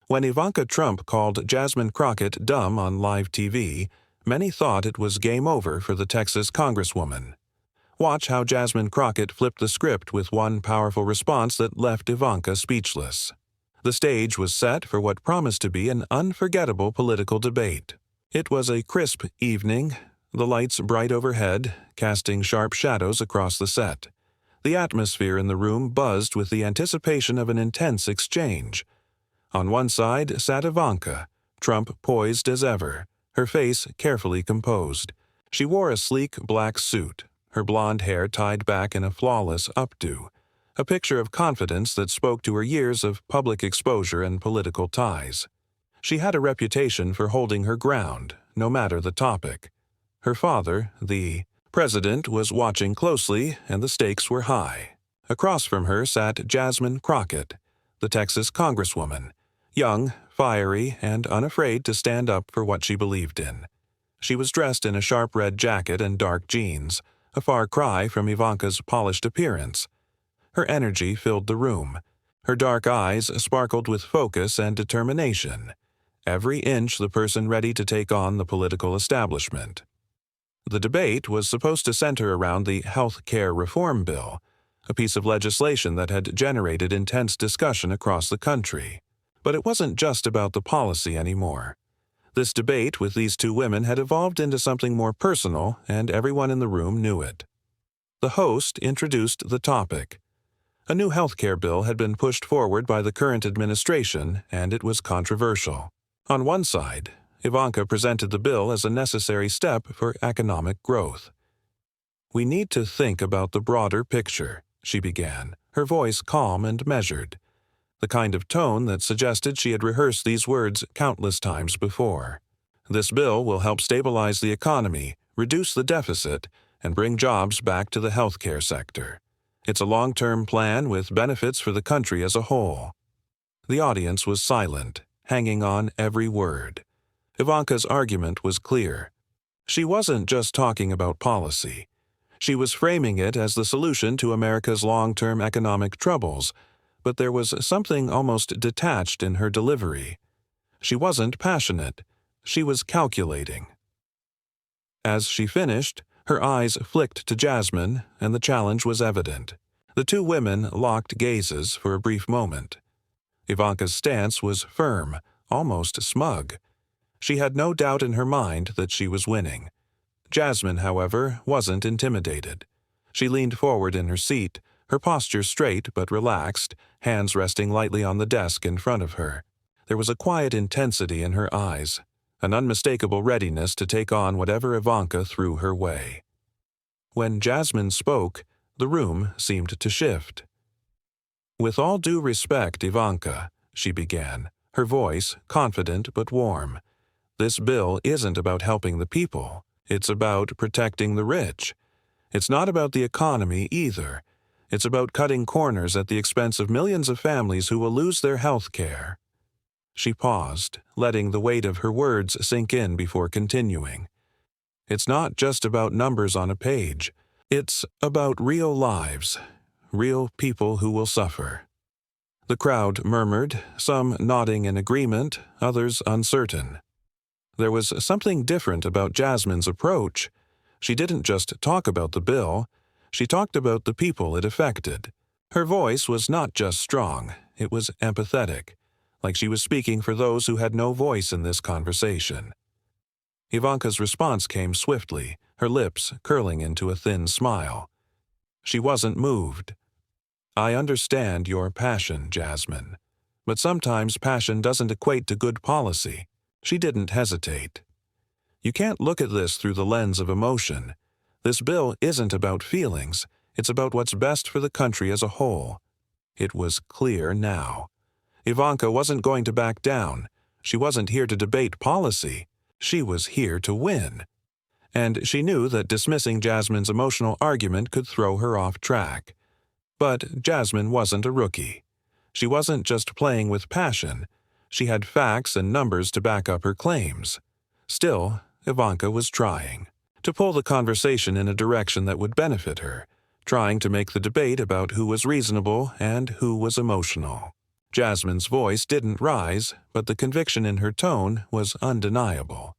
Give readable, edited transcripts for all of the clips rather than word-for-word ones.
When Ivanka Trump called Jasmine Crockett dumb on live TV, many thought it was game over for the Texas Congresswoman. Watch how Jasmine Crockett flipped the script with one powerful response that left Ivanka speechless. The stage was set for what promised to be an unforgettable political debate. It was a crisp evening, the lights bright overhead, casting sharp shadows across the set. The atmosphere in the room buzzed with the anticipation of an intense exchange. On one side sat Ivanka, Trump poised as ever, her face carefully composed. She wore a sleek black suit, her blonde hair tied back in a flawless updo, a picture of confidence that spoke to her years of public exposure and political ties. She had a reputation for holding her ground, no matter the topic. Her father, the president, was watching closely, and the stakes were high. Across from her sat Jasmine Crockett, the Texas Congresswoman, young, fiery, and unafraid to stand up for what she believed in. She was dressed in a sharp red jacket and dark jeans, a far cry from Ivanka's polished appearance. Her energy filled the room. Her dark eyes sparkled with focus and determination, every inch the person ready to take on the political establishment. The debate was supposed to center around the health care reform bill, a piece of legislation that had generated intense discussion across the country. But it wasn't just about the policy anymore. This debate with these two women had evolved into something more personal, and everyone in the room knew it. The host introduced the topic. A new health care bill had been pushed forward by the current administration, and it was controversial. On one side, Ivanka presented the bill as a necessary step for economic growth. "We need to think about the broader picture," she began, her voice calm and measured, the kind of tone that suggested she had rehearsed these words countless times before. "This bill will help stabilize the economy, reduce the deficit, and bring jobs back to the healthcare sector. It's a long-term plan with benefits for the country as a whole." The audience was silent, hanging on every word. Ivanka's argument was clear. She wasn't just talking about policy. She was framing it as the solution to America's long-term economic troubles, but there was something almost detached in her delivery. She wasn't passionate. She was calculating. As she finished, her eyes flicked to Jasmine, and the challenge was evident. The two women locked gazes for a brief moment. Ivanka's stance was firm, almost smug. She had no doubt in her mind that she was winning. Jasmine, however, wasn't intimidated. She leaned forward in her seat, her posture straight but relaxed, hands resting lightly on the desk in front of her. There was a quiet intensity in her eyes, an unmistakable readiness to take on whatever Ivanka threw her way. When Jasmine spoke, the room seemed to shift. "With all due respect, Ivanka," she began, her voice confident but warm, "this bill isn't about helping the people. It's about protecting the rich. It's not about the economy either. It's about cutting corners at the expense of millions of families who will lose their health care." She paused, letting the weight of her words sink in before continuing. "It's not just about numbers on a page. It's about real lives, real people who will suffer." The crowd murmured, some nodding in agreement, others uncertain. There was something different about Jasmine's approach. She didn't just talk about the bill. She talked about the people it affected. Her voice was not just strong, it was empathetic, like she was speaking for those who had no voice in this conversation. Ivanka's response came swiftly, her lips curling into a thin smile. She wasn't moved. "I understand your passion, Jasmine, but sometimes passion doesn't equate to good policy." She didn't hesitate. "You can't look at this through the lens of emotion. This bill isn't about feelings, it's about what's best for the country as a whole." It was clear now. Ivanka wasn't going to back down. She wasn't here to debate policy. She was here to win. And she knew that dismissing Jasmine's emotional argument could throw her off track. But Jasmine wasn't a rookie. She wasn't just playing with passion. She had facts and numbers to back up her claims. Still, Ivanka was trying to pull the conversation in a direction that would benefit her, trying to make the debate about who was reasonable and who was emotional. Jasmine's voice didn't rise, but the conviction in her tone was undeniable.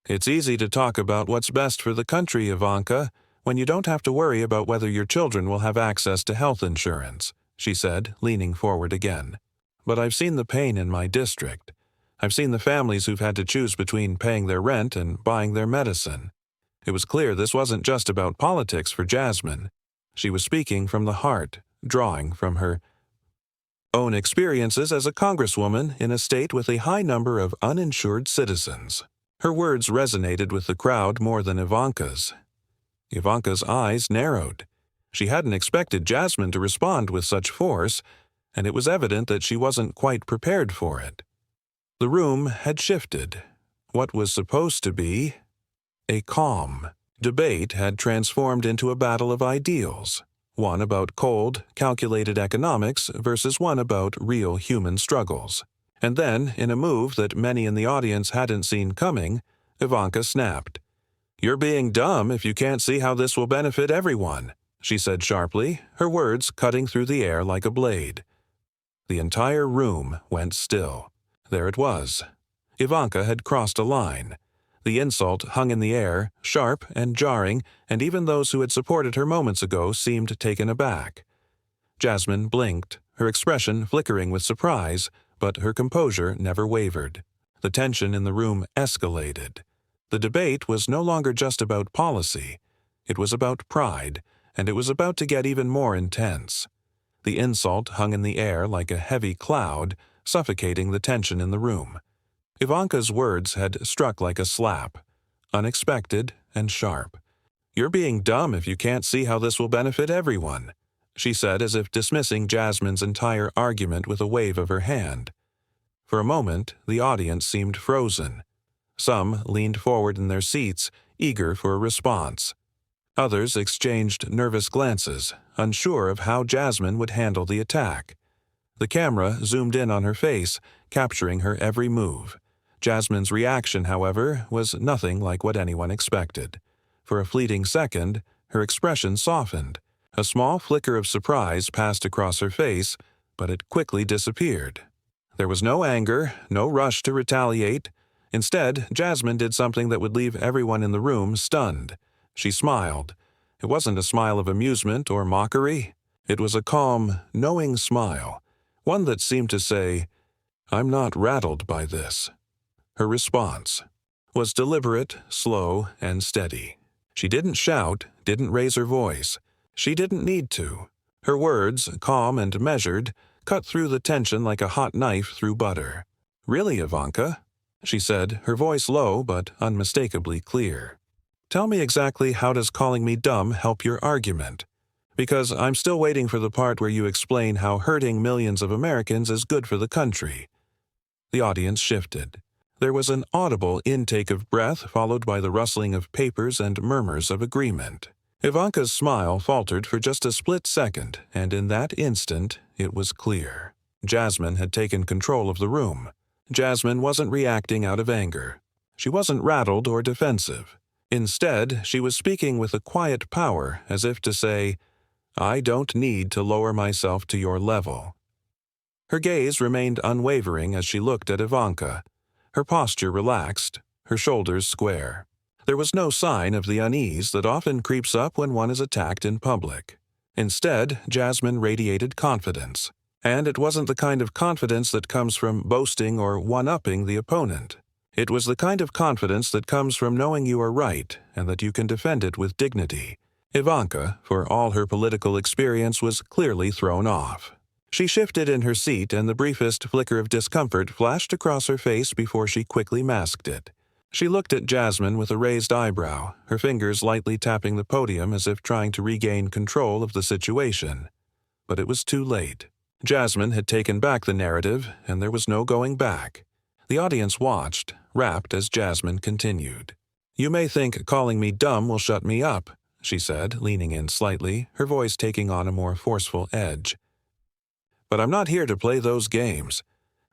"It's easy to talk about what's best for the country, Ivanka, when you don't have to worry about whether your children will have access to health insurance," she said, leaning forward again. "But I've seen the pain in my district. I've seen the families who've had to choose between paying their rent and buying their medicine." It was clear this wasn't just about politics for Jasmine. She was speaking from the heart, drawing from her own experiences as a congresswoman in a state with a high number of uninsured citizens. Her words resonated with the crowd more than Ivanka's. Ivanka's eyes narrowed. She hadn't expected Jasmine to respond with such force, and it was evident that she wasn't quite prepared for it. The room had shifted. What was supposed to be a calm debate had transformed into a battle of ideals, one about cold, calculated economics versus one about real human struggles. And then, in a move that many in the audience hadn't seen coming, Ivanka snapped. "You're being dumb if you can't see how this will benefit everyone," she said sharply, her words cutting through the air like a blade. The entire room went still. There it was. Ivanka had crossed a line. The insult hung in the air, sharp and jarring, and even those who had supported her moments ago seemed taken aback. Jasmine blinked, her expression flickering with surprise, but her composure never wavered. The tension in the room escalated. The debate was no longer just about policy. It was about pride, and it was about to get even more intense. The insult hung in the air like a heavy cloud, suffocating the tension in the room. Ivanka's words had struck like a slap, unexpected and sharp. "You're being dumb if you can't see how this will benefit everyone," she said, as if dismissing Jasmine's entire argument with a wave of her hand. For a moment, the audience seemed frozen. Some leaned forward in their seats, eager for a response. Others exchanged nervous glances, unsure of how Jasmine would handle the attack. The camera zoomed in on her face, capturing her every move. Jasmine's reaction, however, was nothing like what anyone expected. For a fleeting second, her expression softened. A small flicker of surprise passed across her face, but it quickly disappeared. There was no anger, no rush to retaliate. Instead, Jasmine did something that would leave everyone in the room stunned. She smiled. It wasn't a smile of amusement or mockery. It was a calm, knowing smile, one that seemed to say, "I'm not rattled by this." Her response was deliberate, slow, and steady. She didn't shout, didn't raise her voice. She didn't need to. Her words, calm and measured, cut through the tension like a hot knife through butter. "Really, Ivanka?" she said, her voice low but unmistakably clear. "Tell me exactly how does calling me dumb help your argument? Because I'm still waiting for the part where you explain how hurting millions of Americans is good for the country." The audience shifted. There was an audible intake of breath followed by the rustling of papers and murmurs of agreement. Ivanka's smile faltered for just a split second, and in that instant, it was clear. Jasmine had taken control of the room. Jasmine wasn't reacting out of anger. She wasn't rattled or defensive. Instead, she was speaking with a quiet power, as if to say, "I don't need to lower myself to your level." Her gaze remained unwavering as she looked at Ivanka. Her posture relaxed, her shoulders square. There was no sign of the unease that often creeps up when one is attacked in public. Instead, Jasmine radiated confidence. And it wasn't the kind of confidence that comes from boasting or one-upping the opponent. It was the kind of confidence that comes from knowing you are right and that you can defend it with dignity. Ivanka, for all her political experience, was clearly thrown off. She shifted in her seat, and the briefest flicker of discomfort flashed across her face before she quickly masked it. She looked at Jasmine with a raised eyebrow, her fingers lightly tapping the podium as if trying to regain control of the situation. But it was too late. Jasmine had taken back the narrative, and there was no going back. The audience watched, rapt as Jasmine continued. "You may think calling me dumb will shut me up," she said, leaning in slightly, her voice taking on a more forceful edge. "But I'm not here to play those games.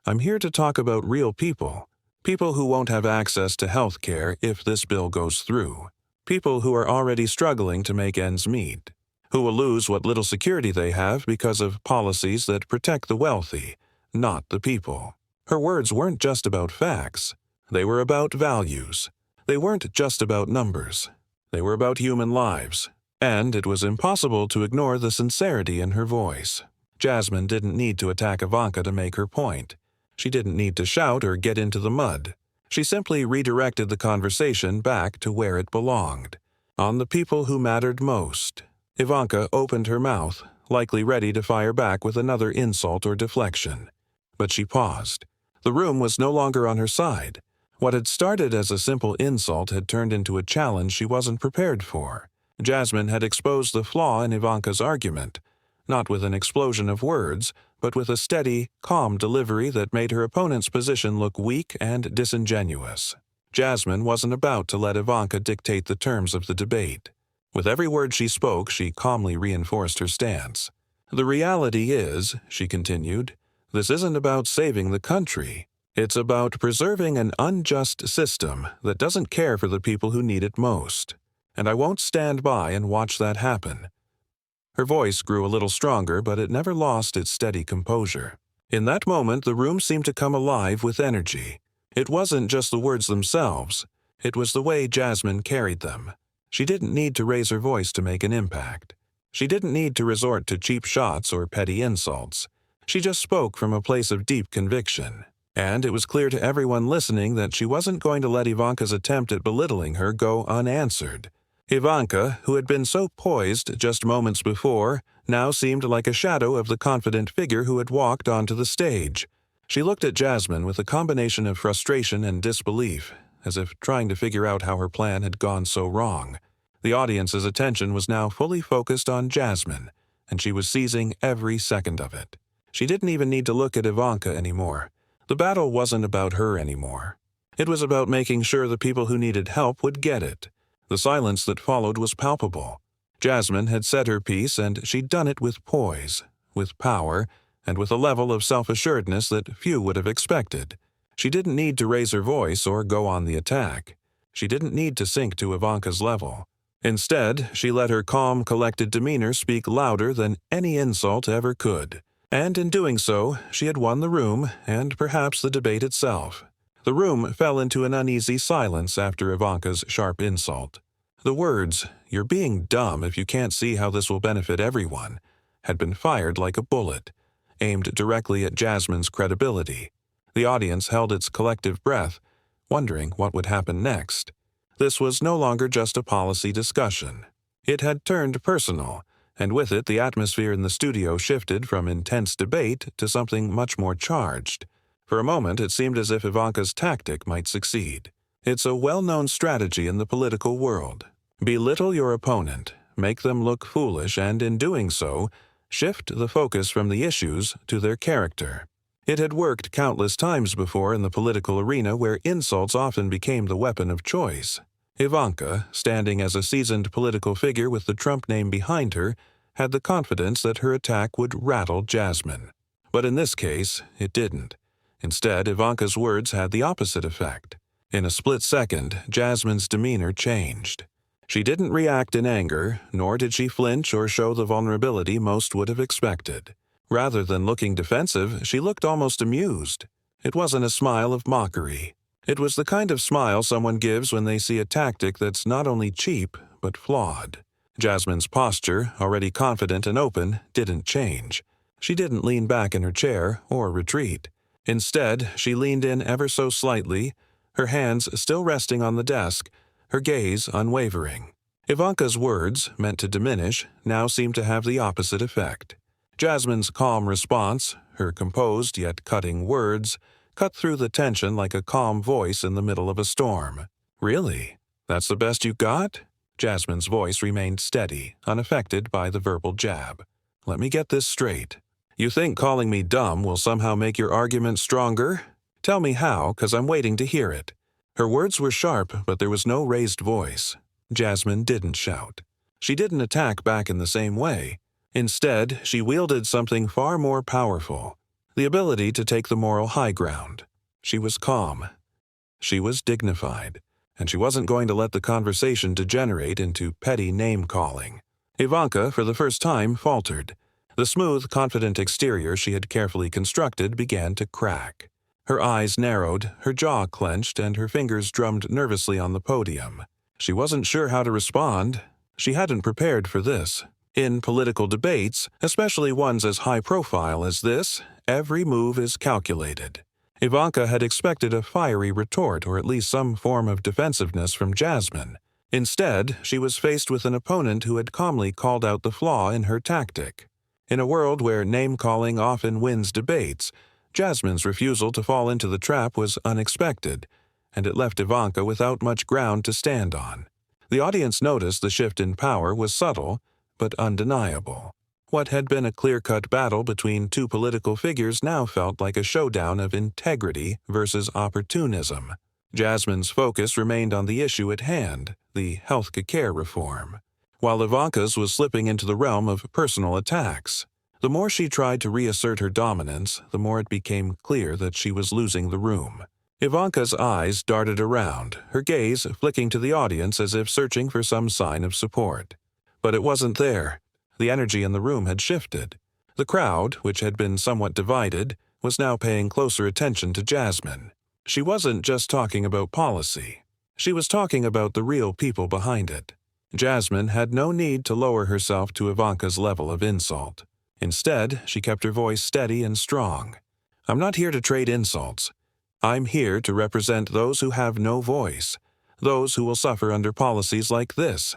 I'm here to talk about real people. People who won't have access to health care if this bill goes through. People who are already struggling to make ends meet. Who will lose what little security they have because of policies that protect the wealthy, not the people. Her words weren't just about facts. They were about values. They weren't just about numbers. They were about human lives. And it was impossible to ignore the sincerity in her voice. Jasmine didn't need to attack Ivanka to make her point. She didn't need to shout or get into the mud. She simply redirected the conversation back to where it belonged, on the people who mattered most. Ivanka opened her mouth, likely ready to fire back with another insult or deflection. But she paused. The room was no longer on her side. What had started as a simple insult had turned into a challenge she wasn't prepared for. Jasmine had exposed the flaw in Ivanka's argument, not with an explosion of words, but with a steady, calm delivery that made her opponent's position look weak and disingenuous. Jasmine wasn't about to let Ivanka dictate the terms of the debate. With every word she spoke, she calmly reinforced her stance. "The reality is," she continued, "this isn't about saving the country. It's about preserving an unjust system that doesn't care for the people who need it most. And I won't stand by and watch that happen." Her voice grew a little stronger, but it never lost its steady composure. In that moment, the room seemed to come alive with energy. It wasn't just the words themselves. It was the way Jasmine carried them. She didn't need to raise her voice to make an impact. She didn't need to resort to cheap shots or petty insults. She just spoke from a place of deep conviction. And it was clear to everyone listening that she wasn't going to let Ivanka's attempt at belittling her go unanswered. Ivanka, who had been so poised just moments before, now seemed like a shadow of the confident figure who had walked onto the stage. She looked at Jasmine with a combination of frustration and disbelief, as if trying to figure out how her plan had gone so wrong. The audience's attention was now fully focused on Jasmine, and she was seizing every second of it. She didn't even need to look at Ivanka anymore. The battle wasn't about her anymore. It was about making sure the people who needed help would get it. The silence that followed was palpable. Jasmine had said her piece, and she'd done it with poise, with power, and with a level of self-assuredness that few would have expected. She didn't need to raise her voice or go on the attack. She didn't need to sink to Ivanka's level. Instead, she let her calm, collected demeanor speak louder than any insult ever could. And in doing so, she had won the room, and perhaps the debate itself. The room fell into an uneasy silence after Ivanka's sharp insult. The words, "You're being dumb if you can't see how this will benefit everyone," had been fired like a bullet, aimed directly at Jasmine's credibility. The audience held its collective breath, wondering what would happen next. This was no longer just a policy discussion. It had turned personal, and with it the atmosphere in the studio shifted from intense debate to something much more charged. For a moment, it seemed as if Ivanka's tactic might succeed. It's a well-known strategy in the political world. Belittle your opponent, make them look foolish, and in doing so, shift the focus from the issues to their character. It had worked countless times before in the political arena where insults often became the weapon of choice. Ivanka, standing as a seasoned political figure with the Trump name behind her, had the confidence that her attack would rattle Jasmine. But in this case, it didn't. Instead, Ivanka's words had the opposite effect. In a split second, Jasmine's demeanor changed. She didn't react in anger, nor did she flinch or show the vulnerability most would have expected. Rather than looking defensive, she looked almost amused. It wasn't a smile of mockery. It was the kind of smile someone gives when they see a tactic that's not only cheap, but flawed. Jasmine's posture, already confident and open, didn't change. She didn't lean back in her chair or retreat. Instead, she leaned in ever so slightly, her hands still resting on the desk, her gaze unwavering. Ivanka's words, meant to diminish, now seemed to have the opposite effect. Jasmine's calm response, her composed yet cutting words, cut through the tension like a calm voice in the middle of a storm. "Really? That's the best you got?" Jasmine's voice remained steady, unaffected by the verbal jab. "Let me get this straight. You think calling me dumb will somehow make your argument stronger? Tell me how, 'cause I'm waiting to hear it." Her words were sharp, but there was no raised voice. Jasmine didn't shout. She didn't attack back in the same way. Instead, she wielded something far more powerful, the ability to take the moral high ground. She was calm. She was dignified, and she wasn't going to let the conversation degenerate into petty name-calling. Ivanka, for the first time, faltered. The smooth, confident exterior she had carefully constructed began to crack. Her eyes narrowed, her jaw clenched, and her fingers drummed nervously on the podium. She wasn't sure how to respond. She hadn't prepared for this. In political debates, especially ones as high-profile as this, every move is calculated. Ivanka had expected a fiery retort or at least some form of defensiveness from Jasmine. Instead, she was faced with an opponent who had calmly called out the flaw in her tactic. In a world where name-calling often wins debates, Jasmine's refusal to fall into the trap was unexpected, and it left Ivanka without much ground to stand on. The audience noticed the shift in power was subtle, but undeniable. What had been a clear-cut battle between two political figures now felt like a showdown of integrity versus opportunism. Jasmine's focus remained on the issue at hand, the health care reform, while Ivanka's was slipping into the realm of personal attacks. The more she tried to reassert her dominance, the more it became clear that she was losing the room. Ivanka's eyes darted around, her gaze flicking to the audience as if searching for some sign of support. But it wasn't there. The energy in the room had shifted. The crowd, which had been somewhat divided, was now paying closer attention to Jasmine. She wasn't just talking about policy. She was talking about the real people behind it. Jasmine had no need to lower herself to Ivanka's level of insult. Instead, she kept her voice steady and strong. "I'm not here to trade insults. I'm here to represent those who have no voice, those who will suffer under policies like this,"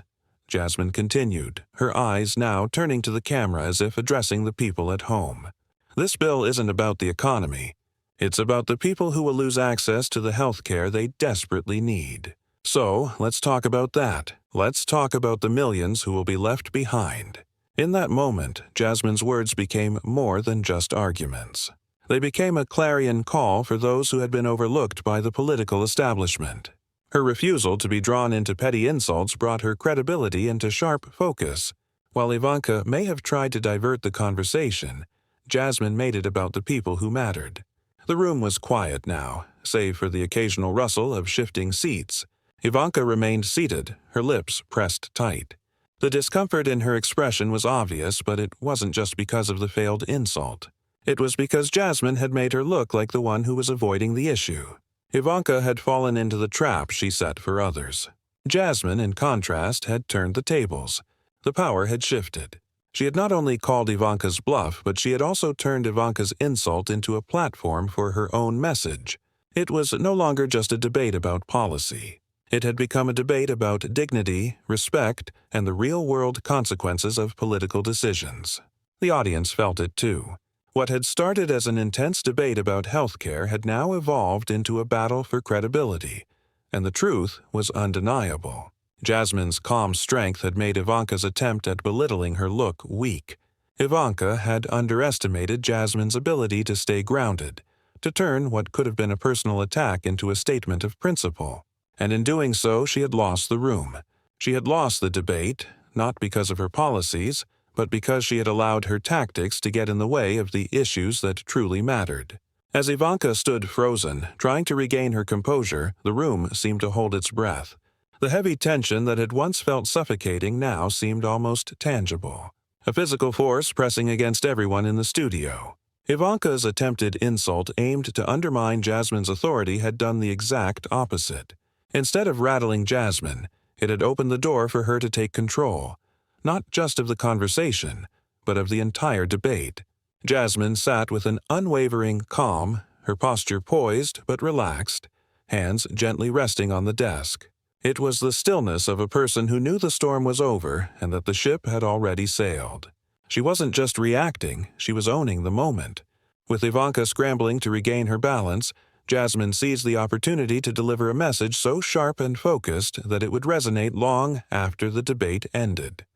Jasmine continued, her eyes now turning to the camera as if addressing the people at home. "This bill isn't about the economy. It's about the people who will lose access to the health care they desperately need. So, let's talk about that. Let's talk about the millions who will be left behind." In that moment, Jasmine's words became more than just arguments. They became a clarion call for those who had been overlooked by the political establishment. Her refusal to be drawn into petty insults brought her credibility into sharp focus. While Ivanka may have tried to divert the conversation, Jasmine made it about the people who mattered. The room was quiet now, save for the occasional rustle of shifting seats. Ivanka remained seated, her lips pressed tight. The discomfort in her expression was obvious, but it wasn't just because of the failed insult. It was because Jasmine had made her look like the one who was avoiding the issue. Ivanka had fallen into the trap she set for others. Jasmine, in contrast, had turned the tables. The power had shifted. She had not only called Ivanka's bluff, but she had also turned Ivanka's insult into a platform for her own message. It was no longer just a debate about policy. It had become a debate about dignity, respect, and the real-world consequences of political decisions. The audience felt it too. What had started as an intense debate about health care had now evolved into a battle for credibility, and the truth was undeniable. Jasmine's calm strength had made Ivanka's attempt at belittling her look weak. Ivanka had underestimated Jasmine's ability to stay grounded, to turn what could have been a personal attack into a statement of principle. And in doing so, she had lost the room. She had lost the debate, not because of her policies, but because she had allowed her tactics to get in the way of the issues that truly mattered. As Ivanka stood frozen, trying to regain her composure, the room seemed to hold its breath. The heavy tension that had once felt suffocating now seemed almost tangible, a physical force pressing against everyone in the studio. Ivanka's attempted insult aimed to undermine Jasmine's authority had done the exact opposite. Instead of rattling Jasmine, it had opened the door for her to take control, not just of the conversation, but of the entire debate. Jasmine sat with an unwavering calm, her posture poised but relaxed, hands gently resting on the desk. It was the stillness of a person who knew the storm was over and that the ship had already sailed. She wasn't just reacting, she was owning the moment. With Ivanka scrambling to regain her balance, Jasmine seized the opportunity to deliver a message so sharp and focused that it would resonate long after the debate ended.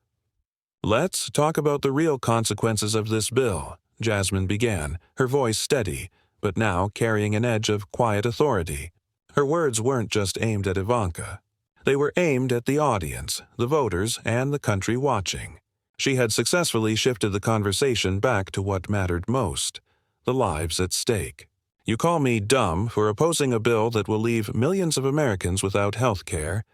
"Let's talk about the real consequences of this bill," Jasmine began, her voice steady, but now carrying an edge of quiet authority. Her words weren't just aimed at Ivanka. They were aimed at the audience, the voters, and the country watching. She had successfully shifted the conversation back to what mattered most, the lives at stake. "You call me dumb for opposing a bill that will leave millions of Americans without health care,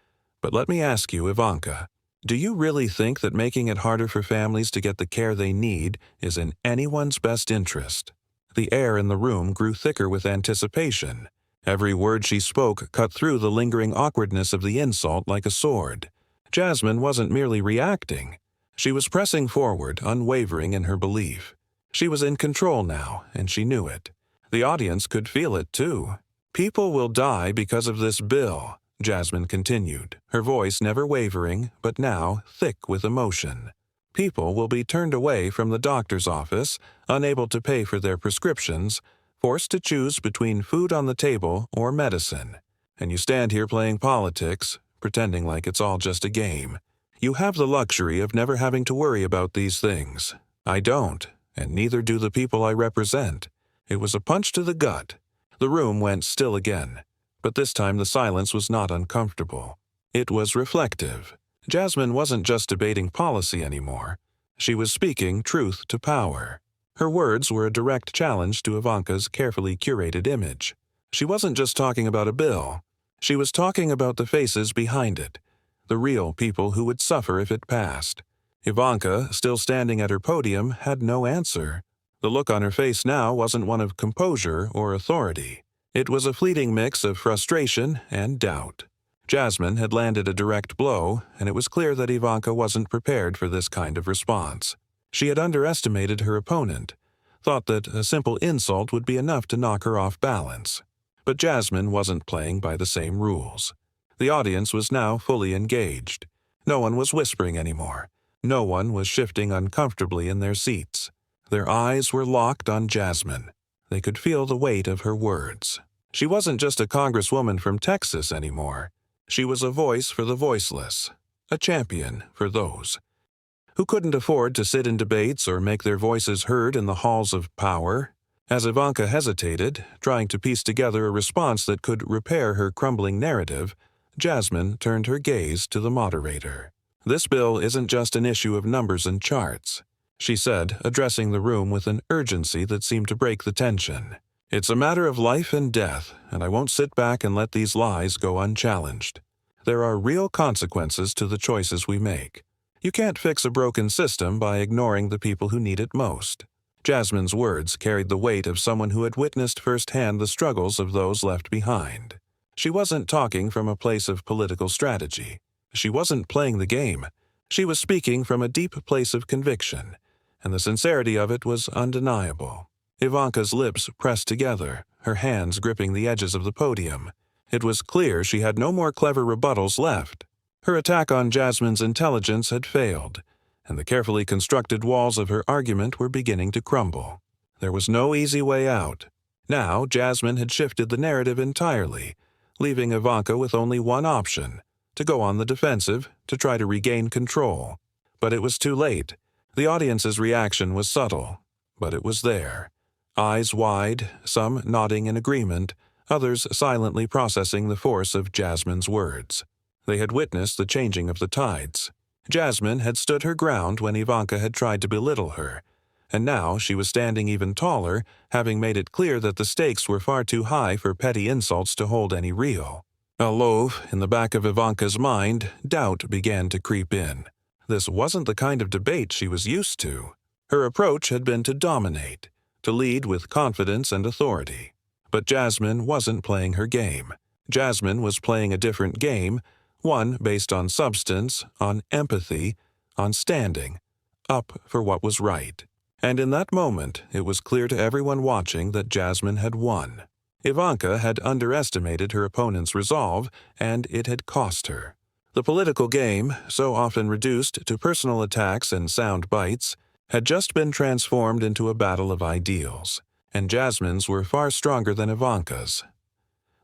but let me ask you, Ivanka, Do you really think that making it harder for families to get the care they need is in anyone's best interest? The air in the room grew thicker with anticipation. Every word she spoke cut through the lingering awkwardness of the insult like a sword. Jasmine wasn't merely reacting. She was pressing forward, unwavering in her belief. She was in control now, and she knew it. The audience could feel it, too. "People will die because of this bill," Jasmine continued, her voice never wavering, but now thick with emotion. "People will be turned away from the doctor's office, unable to pay for their prescriptions, forced to choose between food on the table or medicine. And you stand here playing politics, pretending like it's all just a game. You have the luxury of never having to worry about these things. I don't, and neither do the people I represent." It was a punch to the gut. The room went still again, but this time the silence was not uncomfortable. It was reflective. Jasmine wasn't just debating policy anymore. She was speaking truth to power. Her words were a direct challenge to Ivanka's carefully curated image. She wasn't just talking about a bill. She was talking about the faces behind it, the real people who would suffer if it passed. Ivanka, still standing at her podium, had no answer. The look on her face now wasn't one of composure or authority. It was a fleeting mix of frustration and doubt. Jasmine had landed a direct blow, and it was clear that Ivanka wasn't prepared for this kind of response. She had underestimated her opponent, thought that a simple insult would be enough to knock her off balance. But Jasmine wasn't playing by the same rules. The audience was now fully engaged. No one was whispering anymore. No one was shifting uncomfortably in their seats. Their eyes were locked on Jasmine. They could feel the weight of her words. She wasn't just a congresswoman from Texas anymore. She was a voice for the voiceless, a champion for those who couldn't afford to sit in debates or make their voices heard in the halls of power. As Ivanka hesitated, trying to piece together a response that could repair her crumbling narrative, Jasmine turned her gaze to the moderator. "This bill isn't just an issue of numbers and charts," she said, addressing the room with an urgency that seemed to break the tension. "It's a matter of life and death, and I won't sit back and let these lies go unchallenged. There are real consequences to the choices we make. You can't fix a broken system by ignoring the people who need it most." Jasmine's words carried the weight of someone who had witnessed firsthand the struggles of those left behind. She wasn't talking from a place of political strategy. She wasn't playing the game. She was speaking from a deep place of conviction, and the sincerity of it was undeniable. Ivanka's lips pressed together, her hands gripping the edges of the podium. It was clear she had no more clever rebuttals left. Her attack on Jasmine's intelligence had failed, and the carefully constructed walls of her argument were beginning to crumble. There was no easy way out. Now Jasmine had shifted the narrative entirely, leaving Ivanka with only one option: to go on the defensive, to try to regain control. But it was too late. The audience's reaction was subtle, but it was there. Eyes wide, some nodding in agreement, others silently processing the force of Jasmine's words. They had witnessed the changing of the tides. Jasmine had stood her ground when Ivanka had tried to belittle her, and now she was standing even taller, having made it clear that the stakes were far too high for petty insults to hold any real. A loaf in the back of Ivanka's mind, doubt began to creep in. This wasn't the kind of debate she was used to. Her approach had been to dominate, to lead with confidence and authority. But Jasmine wasn't playing her game. Jasmine was playing a different game, one based on substance, on empathy, on standing up for what was right. And in that moment, it was clear to everyone watching that Jasmine had won. Ivanka had underestimated her opponent's resolve, and it had cost her. The political game, so often reduced to personal attacks and sound bites, had just been transformed into a battle of ideals, and Jasmine's were far stronger than Ivanka's.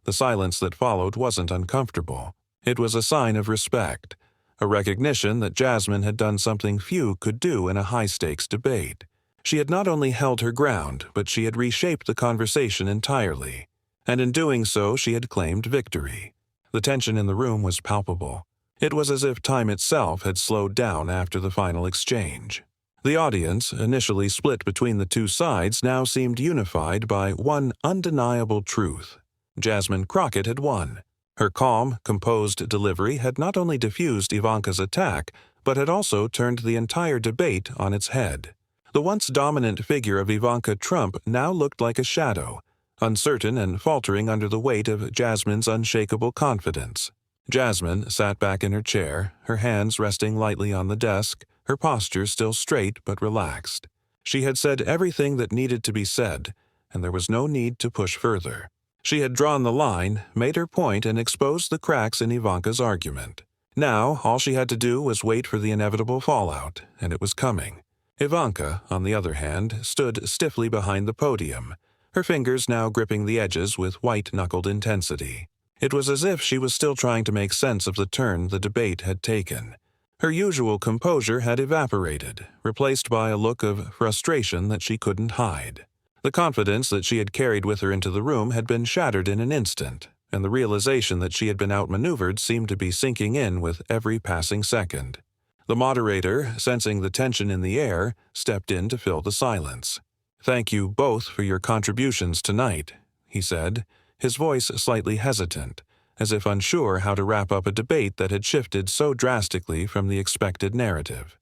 The silence that followed wasn't uncomfortable. It was a sign of respect, a recognition that Jasmine had done something few could do in a high-stakes debate. She had not only held her ground, but she had reshaped the conversation entirely. And in doing so, she had claimed victory. The tension in the room was palpable. It was as if time itself had slowed down after the final exchange. The audience, initially split between the two sides, now seemed unified by one undeniable truth. Jasmine Crockett had won. Her calm, composed delivery had not only diffused Ivanka's attack, but had also turned the entire debate on its head. The once dominant figure of Ivanka Trump now looked like a shadow, uncertain and faltering under the weight of Jasmine's unshakable confidence. Jasmine sat back in her chair, her hands resting lightly on the desk, her posture still straight but relaxed. She had said everything that needed to be said, and there was no need to push further. She had drawn the line, made her point, and exposed the cracks in Ivanka's argument. Now, all she had to do was wait for the inevitable fallout, and it was coming. Ivanka, on the other hand, stood stiffly behind the podium, her fingers now gripping the edges with white-knuckled intensity. It was as if she was still trying to make sense of the turn the debate had taken. Her usual composure had evaporated, replaced by a look of frustration that she couldn't hide. The confidence that she had carried with her into the room had been shattered in an instant, and the realization that she had been outmaneuvered seemed to be sinking in with every passing second. The moderator, sensing the tension in the air, stepped in to fill the silence. "Thank you both for your contributions tonight," he said, his voice slightly hesitant, as if unsure how to wrap up a debate that had shifted so drastically from the expected narrative.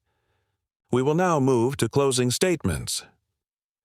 "We will now move to closing statements."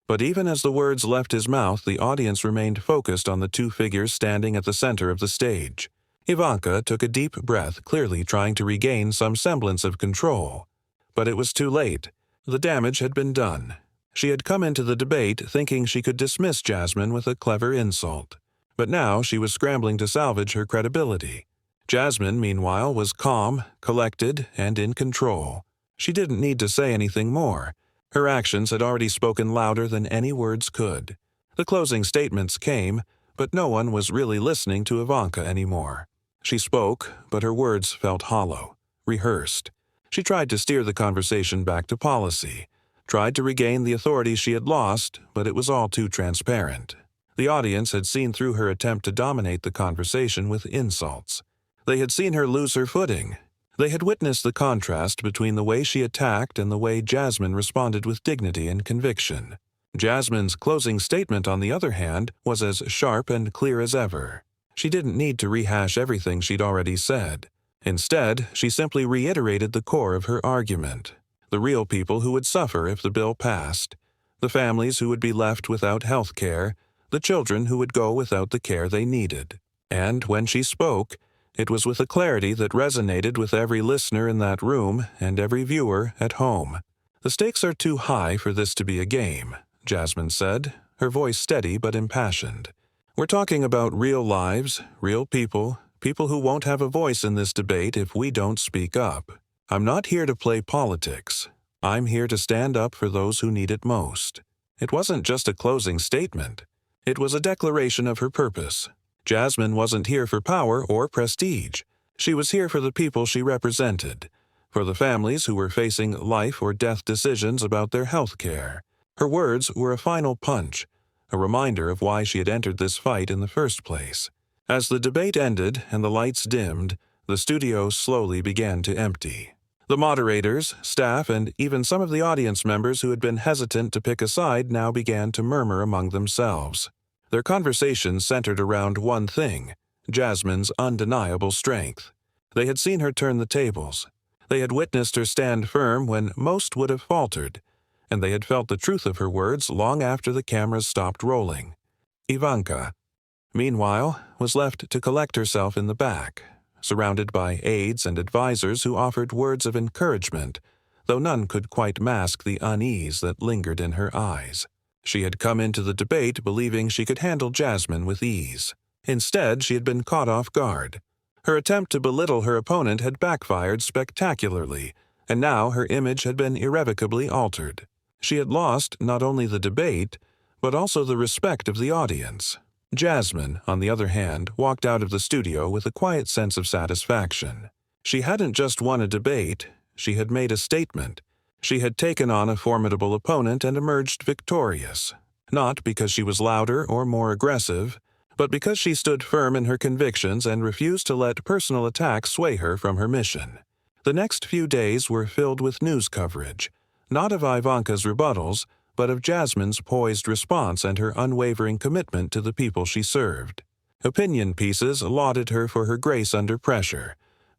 But even as the words left his mouth, the audience remained focused on the two figures standing at the center of the stage. Ivanka took a deep breath, clearly trying to regain some semblance of control. But it was too late. The damage had been done. She had come into the debate thinking she could dismiss Jasmine with a clever insult. But now she was scrambling to salvage her credibility. Jasmine, meanwhile, was calm, collected, and in control. She didn't need to say anything more. Her actions had already spoken louder than any words could. The closing statements came, but no one was really listening to Ivanka anymore. She spoke, but her words felt hollow, rehearsed. She tried to steer the conversation back to policy, tried to regain the authority she had lost, but it was all too transparent. The audience had seen through her attempt to dominate the conversation with insults. They had seen her lose her footing. They had witnessed the contrast between the way she attacked and the way Jasmine responded with dignity and conviction. Jasmine's closing statement, on the other hand, was as sharp and clear as ever. She didn't need to rehash everything she'd already said. Instead, she simply reiterated the core of her argument. The real people who would suffer if the bill passed, the families who would be left without health care, the children who would go without the care they needed. And when she spoke, it was with a clarity that resonated with every listener in that room and every viewer at home. "The stakes are too high for this to be a game," Jasmine said, her voice steady but impassioned. "We're talking about real lives, real people, people who won't have a voice in this debate if we don't speak up. I'm not here to play politics. I'm here to stand up for those who need it most." It wasn't just a closing statement. It was a declaration of her purpose. Jasmine wasn't here for power or prestige. She was here for the people she represented, for the families who were facing life or death decisions about their health care. Her words were a final punch, a reminder of why she had entered this fight in the first place. As the debate ended and the lights dimmed, the studio slowly began to empty. The moderators, staff, and even some of the audience members who had been hesitant to pick a side now began to murmur among themselves. Their conversation centered around one thing: Jasmine's undeniable strength. They had seen her turn the tables. They had witnessed her stand firm when most would have faltered, and they had felt the truth of her words long after the cameras stopped rolling. Ivanka, meanwhile, was left to collect herself in the back, surrounded by aides and advisors who offered words of encouragement, though none could quite mask the unease that lingered in her eyes. She had come into the debate believing she could handle Jasmine with ease. Instead, she had been caught off guard. Her attempt to belittle her opponent had backfired spectacularly, and now her image had been irrevocably altered. She had lost not only the debate, but also the respect of the audience. Jasmine, on the other hand, walked out of the studio with a quiet sense of satisfaction. She hadn't just won a debate, she had made a statement. She had taken on a formidable opponent and emerged victorious, not because she was louder or more aggressive, but because she stood firm in her convictions and refused to let personal attacks sway her from her mission. The next few days were filled with news coverage, not of Ivanka's rebuttals, but of Jasmine's poised response and her unwavering commitment to the people she served. Opinion pieces lauded her for her grace under pressure,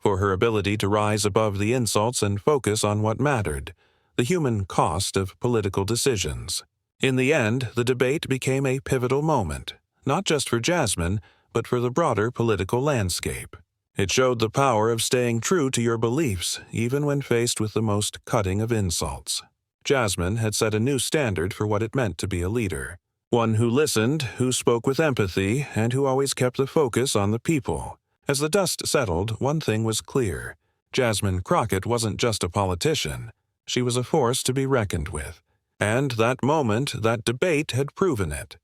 for her ability to rise above the insults and focus on what mattered, the human cost of political decisions. In the end, the debate became a pivotal moment, not just for Jasmine, but for the broader political landscape. It showed the power of staying true to your beliefs, even when faced with the most cutting of insults. Jasmine had set a new standard for what it meant to be a leader. One who listened, who spoke with empathy, and who always kept the focus on the people. As the dust settled, one thing was clear. Jasmine Crockett wasn't just a politician. She was a force to be reckoned with. And that moment, that debate had proven it.